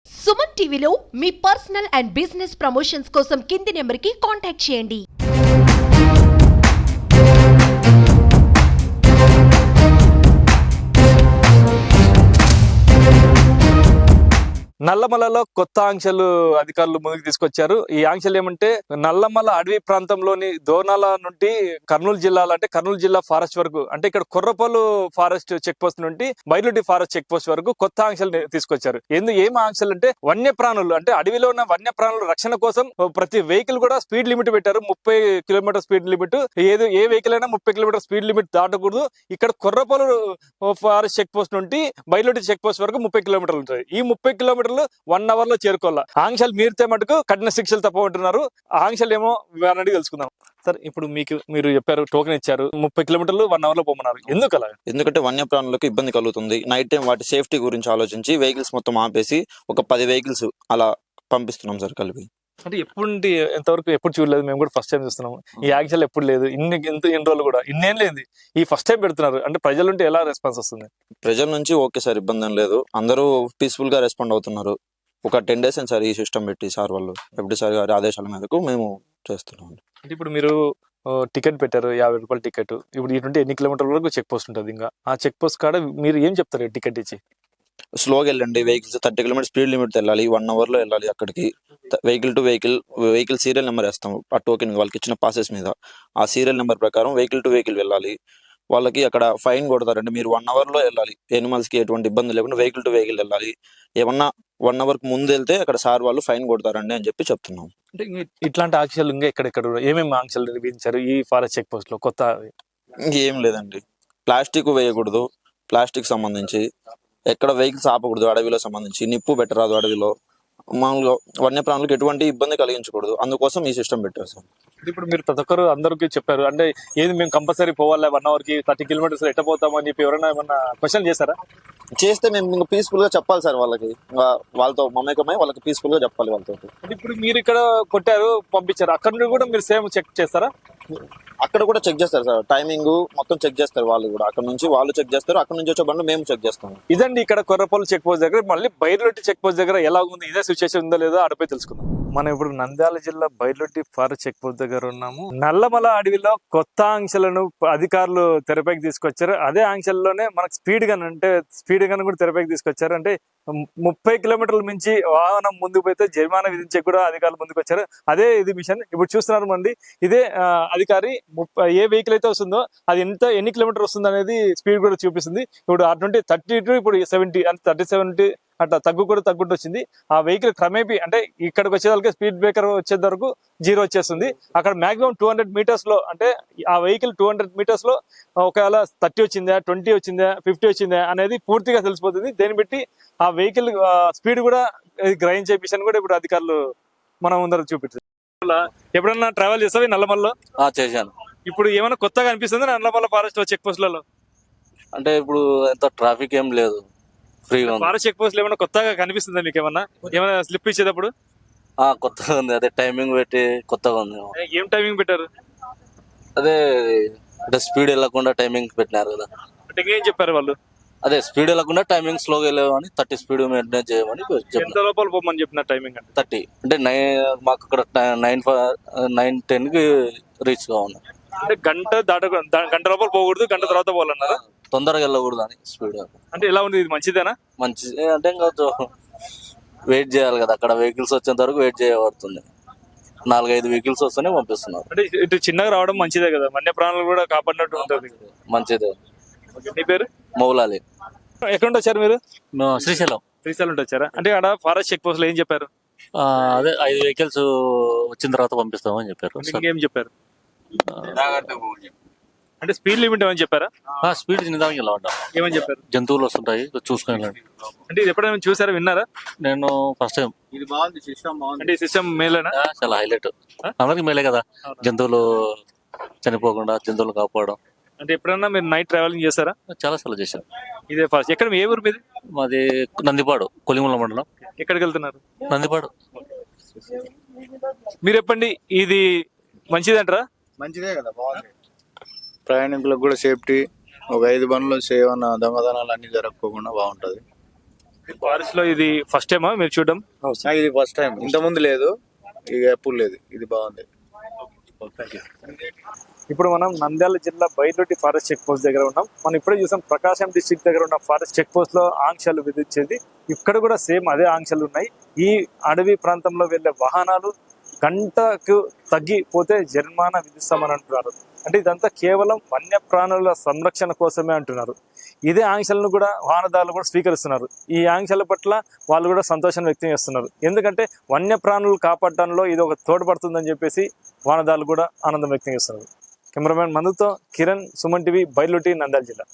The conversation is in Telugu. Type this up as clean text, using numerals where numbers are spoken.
సుమన్ టీవీలో మీ పర్సనల్ అండ్ బిజినెస్ ప్రమోషన్స్ కోసం కింది నెంబర్కి కాంటాక్ట్ చేయండి. నల్లమలలో కొత్త ఆంక్షలు అధికారులు ముందుకు తీసుకొచ్చారు. ఈ ఆంక్షలు ఏమంటే నల్లమల అడవి ప్రాంతంలోని దోర్నాల నుండి కర్నూలు జిల్లాలో అంటే కర్నూలు జిల్లా ఫారెస్ట్ వరకు అంటే ఇక్కడ కుర్రపల్లు ఫారెస్ట్ చెక్ పోస్ట్ నుండి బైలుటి ఫారెస్ట్ చెక్ పోస్ట్ వరకు కొత్త ఆంక్షలు తీసుకొచ్చారు. ఏం ఆంక్షలు అంటే వన్యప్రాణులు అంటే అడవిలో ఉన్న వన్యప్రాణుల రక్షణ కోసం ప్రతి వెహికల్ కూడా స్పీడ్ లిమిట్ పెట్టారు. 30 కిలోమీటర్ స్పీడ్ లిమిట్. ఏ వెహికల్ అయినా 30 కిలోమీటర్ స్పీడ్ లిమిట్ దాటకూడదు. ఇక్కడ కుర్రపల్లు ఫారెస్ట్ చెక్ పోస్ట్ నుండి బైలుటి చెక్ పోస్ట్ వరకు 30 కిలోమీటర్లు ఉంటాయి. ఈ 30 కిలోమీటర్లు 1 అవర్ లో చేరుకోవాలి. ఆంక్షలు మీరితే మటుకు కఠిన శిక్షలు తప్పమంటున్నారు. ఆంక్షలు ఏమో అన్నది తెలుసుకుందాం. సార్, ఇప్పుడు మీరు చెప్పారు, టోకెన్ ఇచ్చారు, 30 కిలోమీటర్లు 1 అవర్ లో పోమన్నారు. ఎందుకు అలా? ఎందుకంటే వన్యప్రాణులకు ఇబ్బంది కలుగుతుంది. నైట్ టైం వాటి సేఫ్టీ గురించి ఆలోచించి వెహికల్స్ మొత్తం ఆపేసి ఒక 10 వెహికల్స్ అలా పంపిస్తున్నాం సార్ కలిపి. అంటే ఎప్పుడు చూడలేదు, మేము కూడా ఫస్ట్ టైం చూస్తున్నాము. ఈ యాక్చువల్ ఎప్పుడు లేదు, ఇన్ని రోజులు కూడా ఇన్నేం లేదు, ఈ ఫస్ట్ టైం పెడుతున్నారు. అంటే ప్రజల నుండి ఎలా రెస్పాన్స్ వస్తుంది? ప్రజల నుంచి ఓకే సార్, ఇబ్బంది ఏం లేదు, అందరూ పీస్ఫుల్ గా రెస్పాండ్ అవుతున్నారు. ఒక 10 days సార్ ఈ సిస్టమ్ పెట్టి సార్ వాళ్ళు ఎప్పుడు సార్ గారి ఆదేశాల మేరకు మేము చేస్తున్నాం. అంటే ఇప్పుడు మీరు టికెట్ పెట్టారు, 50 రూపాయల టికెట్. ఇప్పుడు ఇటు ఎన్ని కిలోమీటర్ల వరకు చెక్ పోస్ట్ ఉంటుంది. ఇంకా ఆ చెక్ పోస్ట్ కాడ మీరు ఏం చెప్తారు టికెట్ ఇచ్చి? స్లోగా వెళ్ళండి, వెహికల్స్ 30 కిలోమీటర్ స్పీడ్ లిమిట్ వెళ్ళాలి, 1 అవర్ లో వెళ్ళాలి అక్కడికి. Vehicle to vehicle serial number వేస్తాం ఆ టోకెన్ వాళ్ళకి ఇచ్చిన పాసెస్ మీద. ఆ సీరియల్ నెంబర్ ప్రకారం వెహికల్ టు వెహికల్ వెళ్ళాలి. వాళ్ళకి అక్కడ ఫైన్ కొడతారండి. మీరు 1 అవర్ లో వెళ్ళాలి, ఎనిమల్స్ కి ఎటువంటి ఇబ్బంది లేకుండా వెహికల్ టు వెహికల్ వెళ్ళాలి. ఏమన్నా 1 అవర్ కు ముందు వెళ్తే అక్కడ సార్ వాళ్ళు ఫైన్ కొడతారండి అని చెప్పి చెప్తున్నాం. అంటే ఇట్లాంటి ఆంక్షలు ఇంకా ఎక్కడెక్కడ ఏమేమి ఆంక్షలు విధించారు ఈ ఫారెస్ట్ చెక్ పోస్ట్ లో కొత్త? ఇంకేం లేదండి, ప్లాస్టిక్ వేయకూడదు, ప్లాస్టిక్ సంబంధించి ఎక్కడ వెహికల్స్ ఆపకూడదు, అడవిలో సంబంధించి నిప్పు పెట్టరాదు, అడవిలో మామూలుగా వన్యప్రాణులకు ఎటువంటి ఇబ్బంది కలిగించకూడదు. అందుకోసం ఈ సిస్టమ్ పెట్టారు సార్. ఇప్పుడు మీరు ప్రతి ఒక్కరు అందరికీ చెప్పారు అంటే ఏది మేము కంపల్సరీ పోవాలి 1 అవర్ కి 30 కిలోమీటర్స్ ఎట్ట పోతామని చెప్పి ఎవరైనా ఏమన్నా క్వశ్చన్ చేశారా? చేస్తే మేము ఇంకా పీస్ఫుల్ గా చెప్పాలి సార్ వాళ్ళకి, వాళ్ళతో మమేకమై వాళ్ళకి పీస్ఫుల్ గా చెప్పాలి వాళ్ళతో. ఇప్పుడు మీరు ఇక్కడ కొట్టారు, పంపించారు, అక్కడ నుండి కూడా మీరు సేమ్ చెక్ చేస్తారా? అక్కడ కూడా చెక్ చేస్తారు సార్, టైమింగ్ మొత్తం చెక్ చేస్తారు వాళ్ళు కూడా. అక్కడ నుంచి వాళ్ళు చెక్ చేస్తారు, అక్కడ నుంచి వచ్చే బండ్లు మేము చెక్ చేస్తాం. ఇదండి ఇక్కడ కొర్రపల్లి చెక్ పోస్ట్ దగ్గర. మళ్ళీ బైర్లొట్టి చెక్ పోస్ట్ దగ్గర ఎలా ఉంది, ఇదే సిచ్యువేషన్ ఉందో లేదో ఆడపై తెలుసుకుందాం. మనం ఇప్పుడు నంద్యాల జిల్లా బైర్లొట్టి ఫారెస్ట్ చెక్ పోస్ట్ దగ్గర ఉన్నాము. నల్లమల అడవిలో కొత్త ఆంక్షలను అధికారులు తెరపైకి తీసుకొచ్చారు. అదే ఆంక్షల్లోనే మనకు స్పీడ్ గన్ కూడా తెరపైకి తీసుకొచ్చారు. అంటే 30 కిలోమీటర్ల మించి వాహనం ముందుకు పోతే జరిమానా విధించే కూడా అధికారులు ముందుకు వచ్చారు. అదే ఇది మిషన్. ఇప్పుడు చూస్తున్నారు మంది, ఇదే అధికారి ఏ వెహికల్ అయితే వస్తుందో అది ఎన్ని కిలోమీటర్ వస్తుంది అనేది స్పీడ్ కూడా చూపిస్తుంది. ఇప్పుడు అటువంటి 30 to ఇప్పుడు 70 అంటే 30-70 అట్లా తగ్గుకుంటూ వచ్చింది. ఆ వెహికల్ క్రమేపీ అంటే ఇక్కడికి వచ్చేదానికి స్పీడ్ బ్రేకర్ వచ్చే వరకు 0 వచ్చేస్తుంది. అక్కడ మాక్సిమం 200 meters లో అంటే ఆ వెహికల్ 200 meters లో ఒకవేళ 30 వచ్చిందా, 20 వచ్చిందా, 50 వచ్చిందా అనేది పూర్తిగా తెలిసిపోతుంది. దీన్ని బట్టి ఆ వెహికల్ స్పీడ్ కూడా గ్రహించే మిషన్ కూడా ఇప్పుడు అధికారులు మనం ముందర చూపిస్తుంది. ఎప్పుడన్నా ట్రావెల్ చేస్తావా నల్లమల్లో? చేశాను. ఇప్పుడు ఏమైనా కొత్తగా అనిపిస్తుంది నల్లమల్ల ఫారెస్ట్ చెక్ పోస్ట్లలో? అంటే ఇప్పుడు ఎంత ట్రాఫిక్ ఏం లేదు, ఫ్రీగా ఉంది. ఫారెస్ట్ చెక్ పోస్ట్ ఏమైనా కొత్తగా కనిపిస్తుందా మీకు? ఏమైనా స్లిప్ ఇచ్చేటప్పుడు? కొత్తగా ఉంది, అదే టైమింగ్ పెట్టి కొత్తగా ఉంది. ఏం టైమింగ్ పెట్టారు? అదే అంటే స్పీడ్ వెళ్ళకుండా టైమింగ్ పెట్టినారు కదా. అంటే ఏం చెప్పారు వాళ్ళు? అదే స్పీడ్ వెళ్ళకుండా టైమింగ్ స్లోగా వెళ్ళేవని 30 స్పీడ్ మెయింటైన్ చేయమని ఎంత లోపల పోమని చెప్పిన టైమింగ్? అంటే 30 అంటే మాకు అక్కడ 9:10 కి రీచ్ కావాలి. అంటే గంట లోపల పోకూడదు, గంట తర్వాత పోవాలన్నారా? తొందరగా వెళ్ళకూడదు అని స్పీడ్. అంటే ఎలా ఉంది, ఇది మంచిదేనా? మంచిది అంటే ఇంకా వెయిట్ చేయాలి కదా, అక్కడ వెహికల్స్ వచ్చేంత వరకు వెయిట్ చేయబడుతుంది. 4-5 వెహికల్స్ వస్తేనే పంపిస్తున్నారు. అంటే ఇటు చిన్నగా రావడం మంచిదే కదా, వన్య ప్రాణాలు కూడా కాపాడినట్టు ఉంటుంది. మంచిదే. మీ పేరు? మౌలాలి. ఎక్కడ నుండి వచ్చారు మీరు? శ్రీశైలం నుండి వచ్చారా? అంటే అక్కడ ఫారెస్ట్ చెక్ పోస్ట్ లో ఏం చెప్పారు? అదే 5 వెహికల్స్ వచ్చిన తర్వాత పంపిస్తామని చెప్పారు. ఇంకేం చెప్పారు? అంటే స్పీడ్ లిమిట్ ఏమని చెప్పారా? స్పీడ్ చిన్నదానికి ఇలా ఉంటాం. ఏమని చెప్పారు? జంతువులు వస్తుంటాయి చూసుకొని. అంటే ఇది ఎప్పుడైనా చూసారా, విన్నారా? నేను ఫస్ట్ టైం. ఇది బాగుంది, సిస్టమ్ బాగుంది. అంటే ఈ సిస్టమ్ మేలేనా? చాలా హైలైట్, అందరికి మేలే కదా. జంతువులు చనిపోకుండా జంతువులు కాపాడడం. అంటే ఎప్పుడన్నా మీరు నైట్ ట్రావెలింగ్ చేస్తారా? చాలా సార్లు చేశాను. ఇదే ఫస్ట్. ఎక్కడ, ఏ ఊరు మీది? మాది నందిపాడు, కొలిముల మండలం. ఎక్కడికి వెళ్తున్నారు? నందిపాడు. మీరు చెప్పండి, ఇది మంచిదంటారా? మంచిదే కదా, బాగుంది. ప్రయాణికులకు కూడా సేఫ్టీ, ఒక 5 బండ్లు సేవన దొంగతనాలు అన్ని జరగకోకుండా బాగుంటది. ఫారెస్ట్ లో ఇది ఫస్ట్ టైమా మీరు చూడడం? ఇది ఫస్ట్ టైం, ఇంత ముందు లేదు, ఇక ఎప్పుడు లేదు. ఇది బాగుంది. ఇప్పుడు మనం నంద్యాల జిల్లా బైర్లొట్టి ఫారెస్ట్ చెక్ పోస్ట్ దగ్గర ఉన్నాం. మనం ఇప్పుడే చూసాం ప్రకాశం డిస్ట్రిక్ట్ దగ్గర ఉన్న ఫారెస్ట్ చెక్ పోస్ట్ లో ఆంక్షలు విధించేది. ఇక్కడ కూడా సేమ్ అదే ఆంక్షలు ఉన్నాయి. ఈ అడవి ప్రాంతంలో వెళ్లే వాహనాలు గంటకు తగ్గిపోతే జరిమానా విధిస్తామని అంటున్నారు. అంటే ఇదంతా కేవలం వన్యప్రాణుల సంరక్షణ కోసమే అంటున్నారు. ఇదే ఆంక్షలను కూడా వాహనదారులు కూడా స్వీకరిస్తున్నారు. ఈ ఆంక్షల పట్ల వాళ్ళు కూడా సంతోషం వ్యక్తం చేస్తున్నారు. ఎందుకంటే వన్యప్రాణులు కాపాడటంలో ఇది ఒక తోడ్పడుతుందని చెప్పేసి వాహనదారులు కూడా ఆనందం వ్యక్తం చేస్తున్నారు. కెమెరామెన్ మందుతో కిరణ్, సుమన్ టీవీ, బైర్లొట్టి, నంద్యాల జిల్లా.